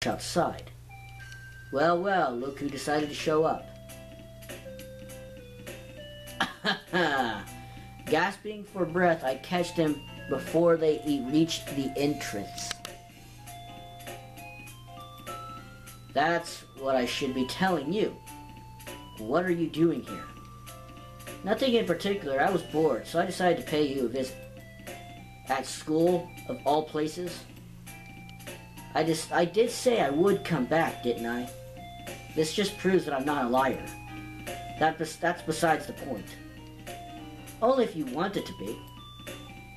outside. Well, well, look who decided to show up. Gasping for breath, I catch them before they reached the entrance. That's what I should be telling you. What are you doing here? Nothing in particular. I was bored, so I decided to pay you a visit. At school, of all places. I did say I would come back, didn't I? This just proves that I'm not a liar. That's besides the point. Only if you want it to be.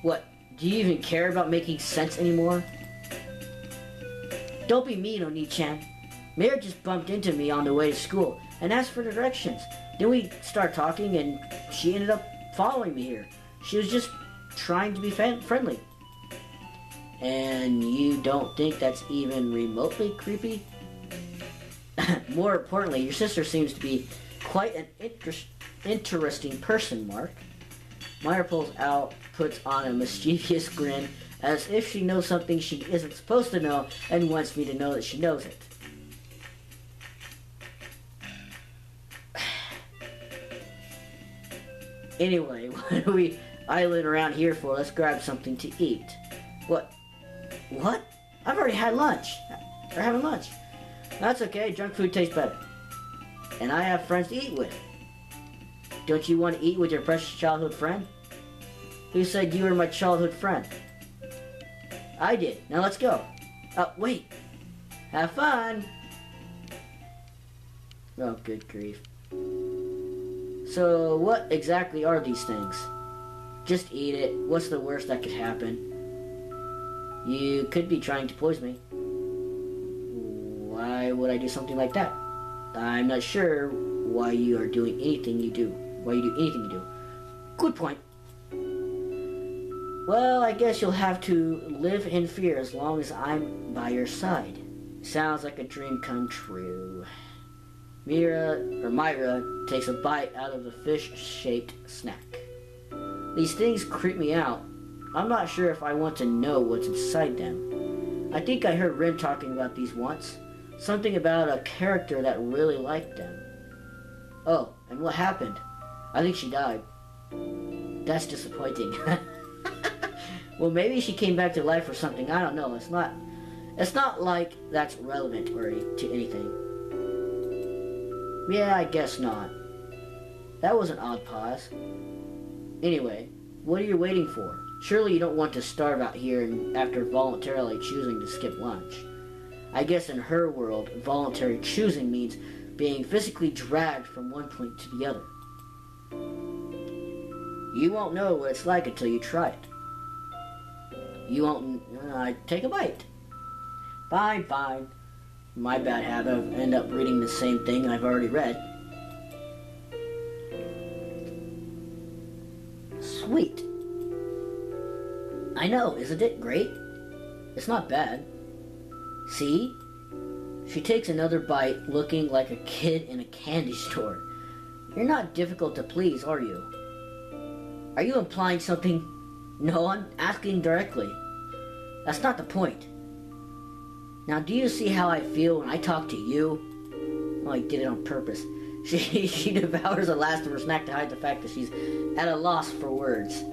What, do you even care about making sense anymore? Don't be mean, Oni-chan. Mare just bumped into me on the way to school and asked for directions. Then we start talking and she ended up following me here. She was just trying to be friendly. And you don't think that's even remotely creepy? More importantly, your sister seems to be quite an interesting person, Mark. Meyer puts on a mischievous grin as if she knows something she isn't supposed to know and wants me to know that she knows it. Anyway, what are we idling around here for? Let's grab something to eat. What? What? I've already had lunch. We're having lunch. That's okay. Junk food tastes better. And I have friends to eat with. Don't you want to eat with your precious childhood friend? Who said you were my childhood friend? I did. Now let's go. Wait. Have fun. Oh, good grief. So, what exactly are these things? Just eat it. What's the worst that could happen? You could be trying to poison me. Why would I do something like that? I'm not sure why you are doing anything you do. Why you do anything you do. Good point. Well, I guess you'll have to live in fear as long as I'm by your side. Sounds like a dream come true. Myra takes a bite out of the fish-shaped snack. These things creep me out. I'm not sure if I want to know what's inside them. I think I heard Rin talking about these once. Something about a character that really liked them. Oh, and what happened? I think she died. That's disappointing. Well, maybe she came back to life or something. I don't know. It's not like that's relevant or to anything. Yeah, I guess not. That was an odd pause. Anyway, what are you waiting for? Surely you don't want to starve out here after voluntarily choosing to skip lunch. I guess in her world, voluntary choosing means being physically dragged from one point to the other. You won't know what it's like until you try it. You won't... take a bite. Fine, fine. My bad habit of end up reading the same thing I've already read. Sweet. I know, isn't it great? It's not bad. See? She takes another bite, looking like a kid in a candy store. You're not difficult to please, are you? Are you implying something? No, I'm asking directly. That's not the point. Now, do you see how I feel when I talk to you? Oh, I did it on purpose. She devours the last of her snack to hide the fact that she's at a loss for words.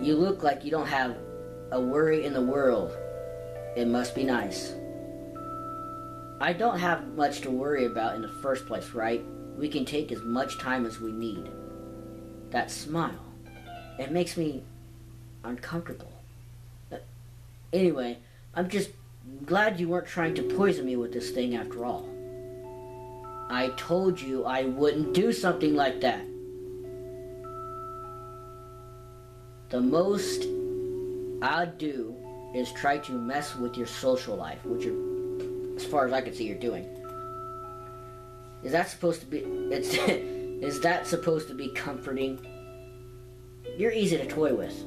You look like you don't have a worry in the world. It must be nice. I don't have much to worry about in the first place, right? We can take as much time as we need. That smile, it makes me uncomfortable. Anyway, I'm just glad you weren't trying to poison me with this thing after all. I told you I wouldn't do something like that. The most I'd do is try to mess with your social life, which you're, as far as I can see, you're doing. Is that supposed to be... is that supposed to be comforting? You're easy to toy with.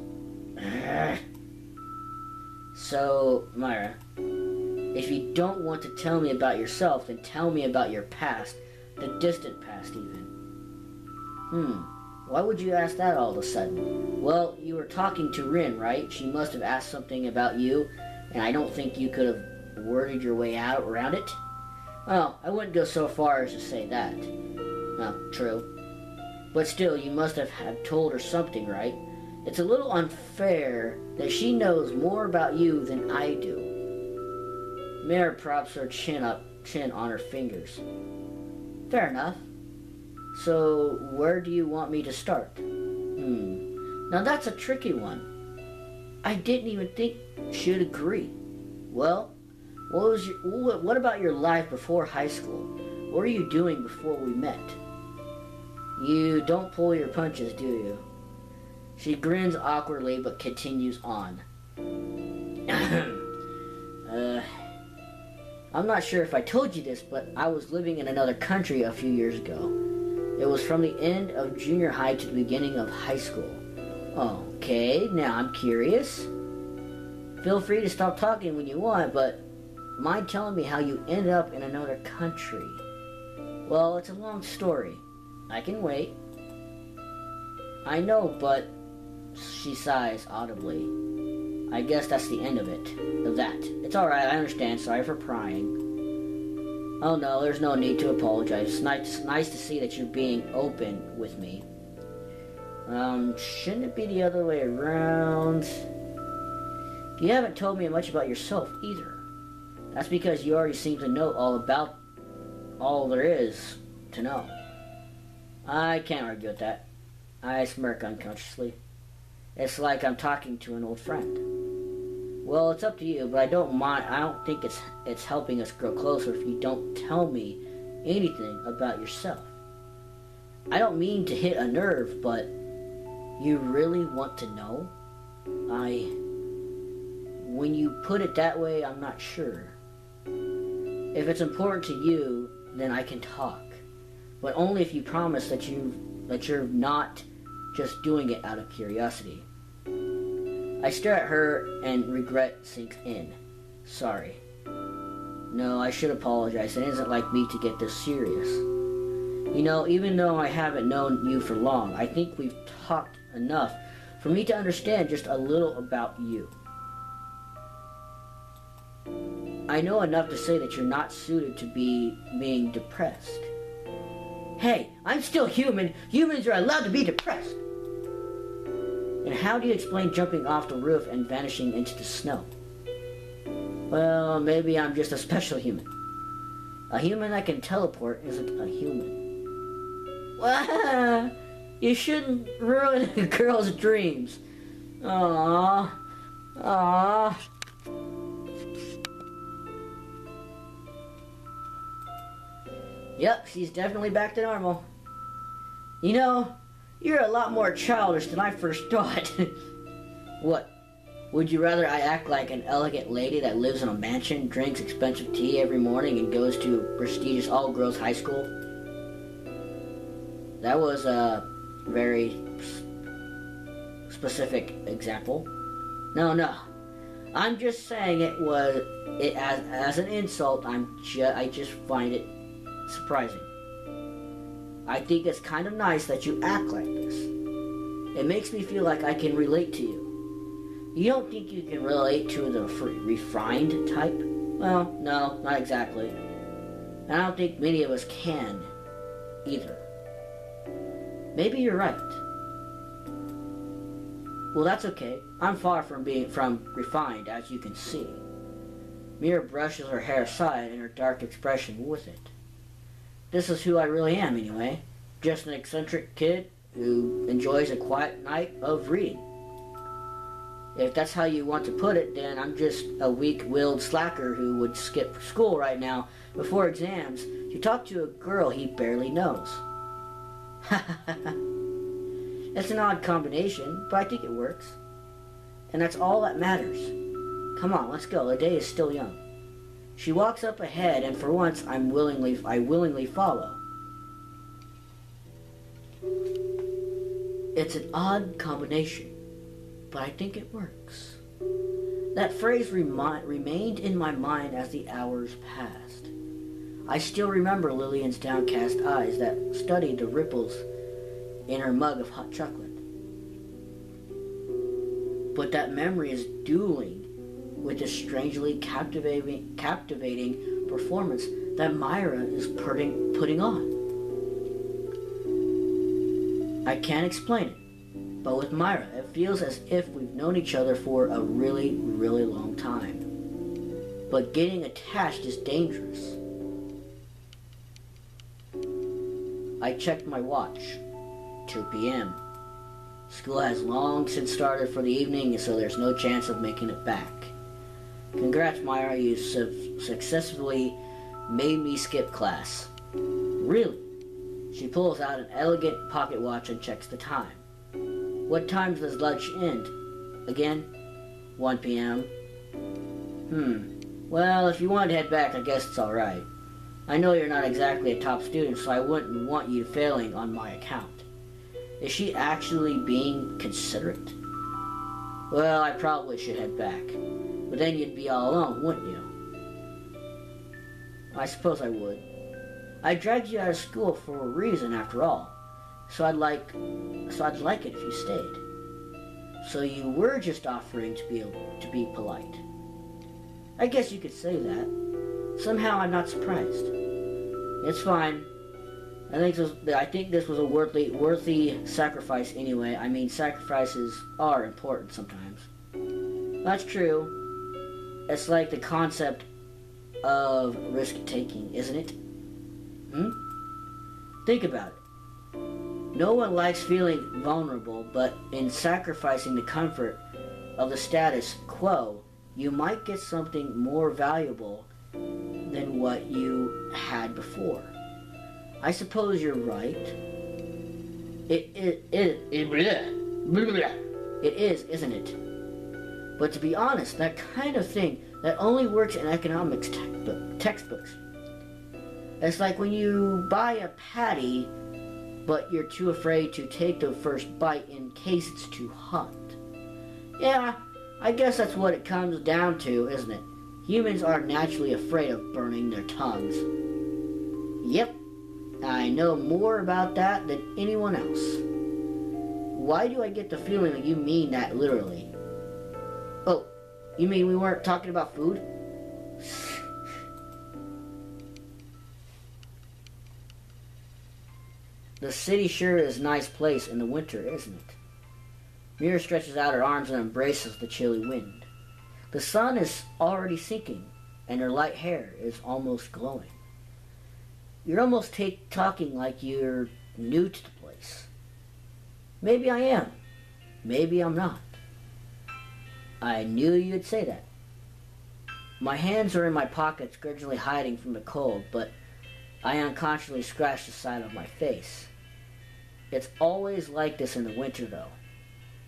So, Myra, if you don't want to tell me about yourself, then tell me about your past, the distant past even. Why would you ask that all of a sudden? Well, you were talking to Rin, right? She must have asked something about you, and I don't think you could have worded your way out around it? Well, I wouldn't go so far as to say that. Well, true. But still, you must have told her something, right? It's a little unfair that she knows more about you than I do. Mira props her chin on her fingers. Fair enough. So, where do you want me to start? Now that's a tricky one. I didn't even think she'd agree. Well, what about your life before high school? What were you doing before we met? You don't pull your punches, do you? She grins awkwardly but continues on. I'm not sure if I told you this, but I was living in another country a few years ago. It was from the end of junior high to the beginning of high school. Okay, now I'm curious. Feel free to stop talking when you want, but mind telling me how you ended up in another country? Well, it's a long story. I can wait. I know, but... She sighs audibly. I guess that's the end of that. It's alright, I understand. Sorry for prying. Oh no, there's no need to apologize. It's nice to see that you're being open with me. Shouldn't it be the other way around? You haven't told me much about yourself either. That's because you already seem to know all there is to know. I can't argue with that. I smirk unconsciously. It's like I'm talking to an old friend. Well, it's up to you, but I don't mind. I don't think it's helping us grow closer if you don't tell me anything about yourself. I don't mean to hit a nerve, but you really want to know? When you put it that way, I'm not sure. If it's important to you, then I can talk. But only if you promise that you're not just doing it out of curiosity. I stare at her and regret sinks in. Sorry. No, I should apologize. It isn't like me to get this serious. You know, even though I haven't known you for long, I think we've talked enough for me to understand just a little about you. I know enough to say that you're not suited to being depressed. Hey, I'm still human. Humans are allowed to be depressed. And how do you explain jumping off the roof and vanishing into the snow? Well, maybe I'm just a special human. A human that can teleport isn't a human. Well, you shouldn't ruin a girl's dreams. Aww. Yep, she's definitely back to normal. You know, you're a lot more childish than I first thought. What? Would you rather I act like an elegant lady that lives in a mansion, drinks expensive tea every morning, and goes to a prestigious all-girls high school? That was a very specific example. No. I'm just saying it as an insult. I just find it surprising. I think it's kind of nice that you act like this. It makes me feel like I can relate to you. You don't think you can relate to the refined type? Well, no, not exactly. And I don't think many of us can either. Maybe you're right. Well, that's okay. I'm far from being refined, as you can see. Mira brushes her hair aside and her dark expression with it. This is who I really am, anyway. Just an eccentric kid who enjoys a quiet night of reading. If that's how you want to put it, then I'm just a weak-willed slacker who would skip school right now before exams to talk to a girl he barely knows. It's an odd combination, but I think it works. And that's all that matters. Come on, let's go. The day is still young. She walks up ahead, and for once, I willingly follow. It's an odd combination, but I think it works. That phrase remained in my mind as the hours passed. I still remember Lillian's downcast eyes that studied the ripples in her mug of hot chocolate. But that memory is dueling with this strangely captivating performance that Myra is putting on. I can't explain it, but with Myra, it feels as if we've known each other for a really, really long time. But getting attached is dangerous. I checked my watch. 2 p.m. School has long since started for the evening, so there's no chance of making it back. Congrats, Myra, you successfully made me skip class. Really? She pulls out an elegant pocket watch and checks the time. What time does lunch end? Again? 1 p.m. Well, if you want to head back, I guess it's alright. I know you're not exactly a top student, so I wouldn't want you failing on my account. Is she actually being considerate? Well, I probably should head back. But then you'd be all alone, wouldn't you? I suppose I would. I dragged you out of school for a reason, after all. So I'd like it if you stayed. So you were just offering to be polite. I guess you could say that. Somehow I'm not surprised. It's fine. I think this was a worthy sacrifice anyway. I mean, sacrifices are important sometimes. That's true. It's like the concept of risk-taking, isn't it? Think about it. No one likes feeling vulnerable, but in sacrificing the comfort of the status quo, you might get something more valuable than what you had before. I suppose you're right. It is, isn't it? But to be honest, that kind of thing, that only works in economics textbooks. It's like when you buy a patty, but you're too afraid to take the first bite in case it's too hot. Yeah, I guess that's what it comes down to, isn't it? Humans are naturally afraid of burning their tongues. Yep, I know more about that than anyone else. Why do I get the feeling that you mean that literally? Oh, you mean we weren't talking about food? The city sure is a nice place in the winter, isn't it? Mira stretches out her arms and embraces the chilly wind. The sun is already sinking, and her light hair is almost glowing. You're almost talking like you're new to the place. Maybe I am. Maybe I'm not. I knew you'd say that. My hands are in my pockets, grudgingly hiding from the cold, but I unconsciously scratch the side of my face. It's always like this in the winter, though.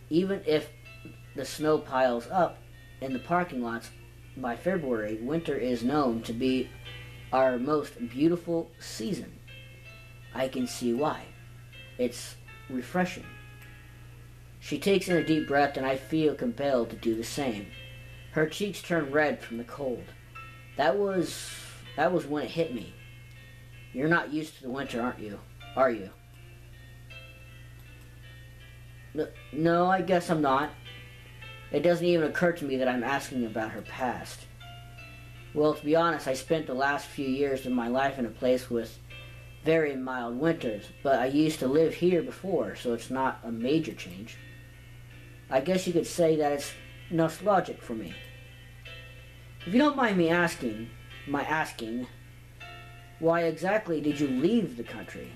Even if the snow piles up in the parking lots by February, winter is known to be our most beautiful season. I can see why. It's refreshing. She takes in a deep breath, and I feel compelled to do the same. Her cheeks turn red from the cold. That was when it hit me. You're not used to the winter, aren't you? Are you? No, I guess I'm not. It doesn't even occur to me that I'm asking about her past. Well, to be honest, I spent the last few years of my life in a place with very mild winters, but I used to live here before, so it's not a major change. I guess you could say that it's nostalgic for me. If you don't mind me asking, why exactly did you leave the country?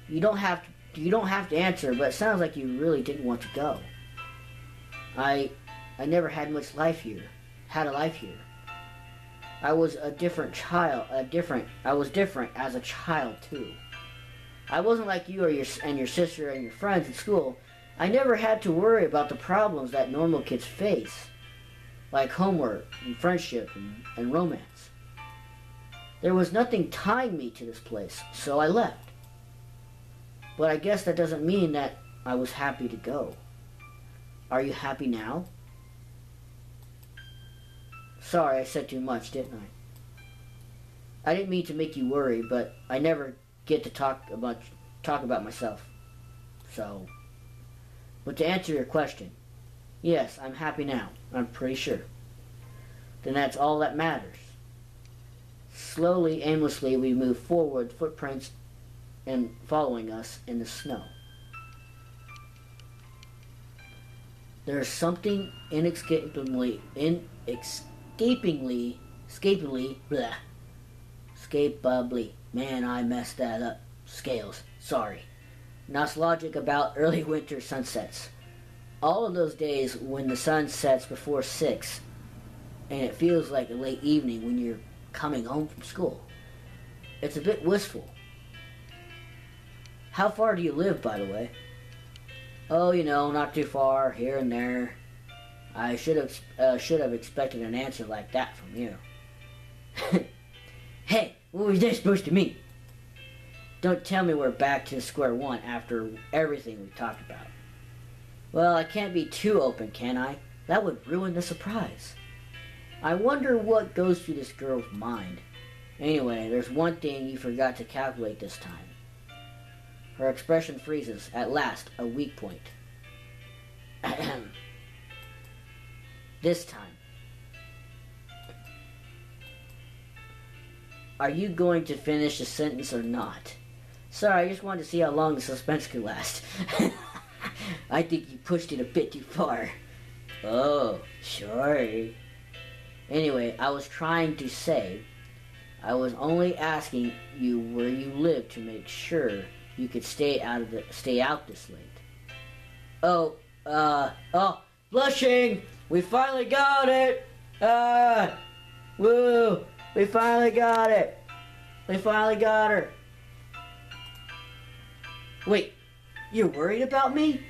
You don't have to answer, but it sounds like you really didn't want to go. I never had much life here. Had a life here. I was a different child. I was different as a child too. I wasn't like you and your sister and your friends at school. I never had to worry about the problems that normal kids face, like homework and friendship and romance. There was nothing tying me to this place, so I left. But I guess that doesn't mean that I was happy to go. Are you happy now? Sorry, I said too much, didn't I? I didn't mean to make you worry, but I never get to talk about myself. So, but to answer your question, Yes, I'm happy now. I'm pretty sure. Then that's all that matters. Slowly, aimlessly, we move forward, footprints and following us in the snow. There's something escapably, man, I messed that up. Scales, sorry. Nostalgic about early winter sunsets. All of those days when the sun sets before 6, and it feels like a late evening when you're coming home from school. It's a bit wistful. How far do you live, by the way? Oh, you know, not too far, here and there. I should have expected an answer like that from you. Hey, what was that supposed to mean? Don't tell me we're back to square one after everything we talked about. Well, I can't be too open, can I? That would ruin the surprise. I wonder what goes through this girl's mind. Anyway, there's one thing you forgot to calculate this time. Her expression freezes. At last, a weak point. This time. Are you going to finish the sentence or not? Sorry, I just wanted to see how long the suspense could last. I think you pushed it a bit too far. Oh, sorry. Anyway, I was trying to say, I was only asking you where you live to make sure you could stay out this late. Oh, blushing! We finally got it! Woo! We finally got it! We finally got her! Wait, you're worried about me?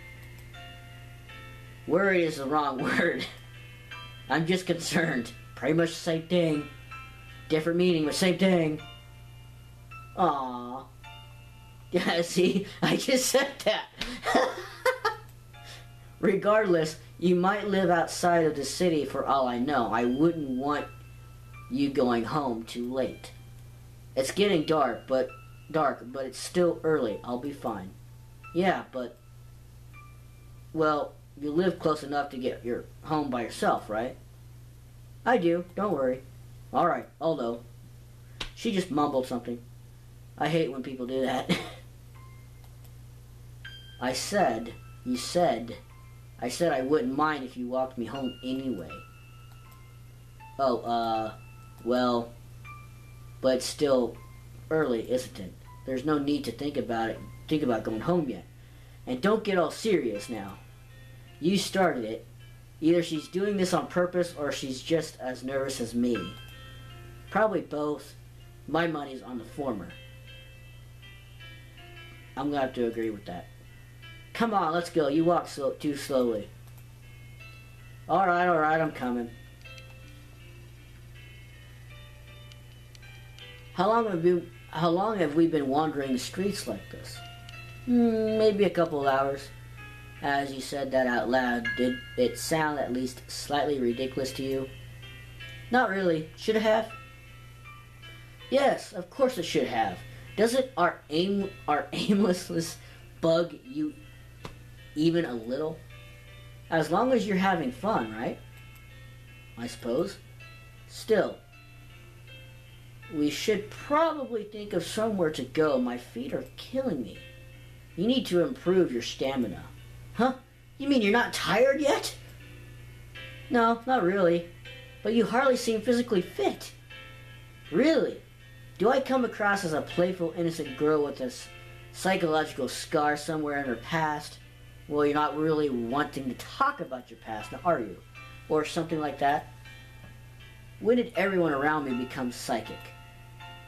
Worried is the wrong word. I'm just concerned. Pretty much the same thing. Different meaning, but same thing. Aww. Yeah, see? I just said that. Regardless, you might live outside of the city for all I know. I wouldn't want you going home too late. It's getting dark, but it's still early. I'll be fine. Yeah, but... Well, you live close enough to get your home by yourself, right? I do. Don't worry. Alright, although... She just mumbled something. I hate when people do that. I said I wouldn't mind if you walked me home anyway. Oh, well... But it's still early, isn't it? There's no need to think about going home yet. And don't get all serious now. You started it. Either she's doing this on purpose or she's just as nervous as me. Probably both. My money's on the former. I'm gonna have to agree with that. Come on, let's go. You walk too slowly. Alright, I'm coming. How long have we been wandering the streets like this? Maybe a couple of hours. As you said that out loud, did it sound at least slightly ridiculous to you? Not really. Should it have? Yes, of course it should have. Doesn't our aimlessness bug you even a little? As long as you're having fun, right? I suppose. Still, we should probably think of somewhere to go. My feet are killing me. You need to improve your stamina. Huh? You mean you're not tired yet? No, not really. But you hardly seem physically fit. Really? Do I come across as a playful, innocent girl with a psychological scar somewhere in her past? Well, you're not really wanting to talk about your past, now are you? Or something like that? When did everyone around me become psychic?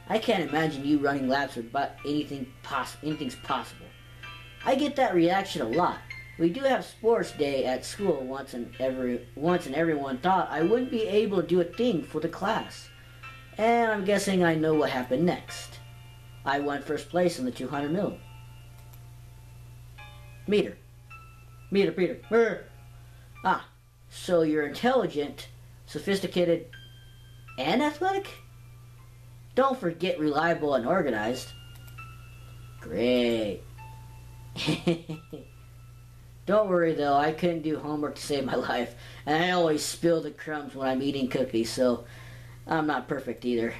I can't imagine you running laps with about anything's possible. I get that reaction a lot. We do have sports day at school once and everyone thought I wouldn't be able to do a thing for the class. And I'm guessing I know what happened next. I won first place in the 200 mil. Meter. Ah, so you're intelligent, sophisticated, and athletic? Don't forget reliable and organized. Great. Don't worry though, I couldn't do homework to save my life, and I always spill the crumbs when I'm eating cookies, so I'm not perfect either.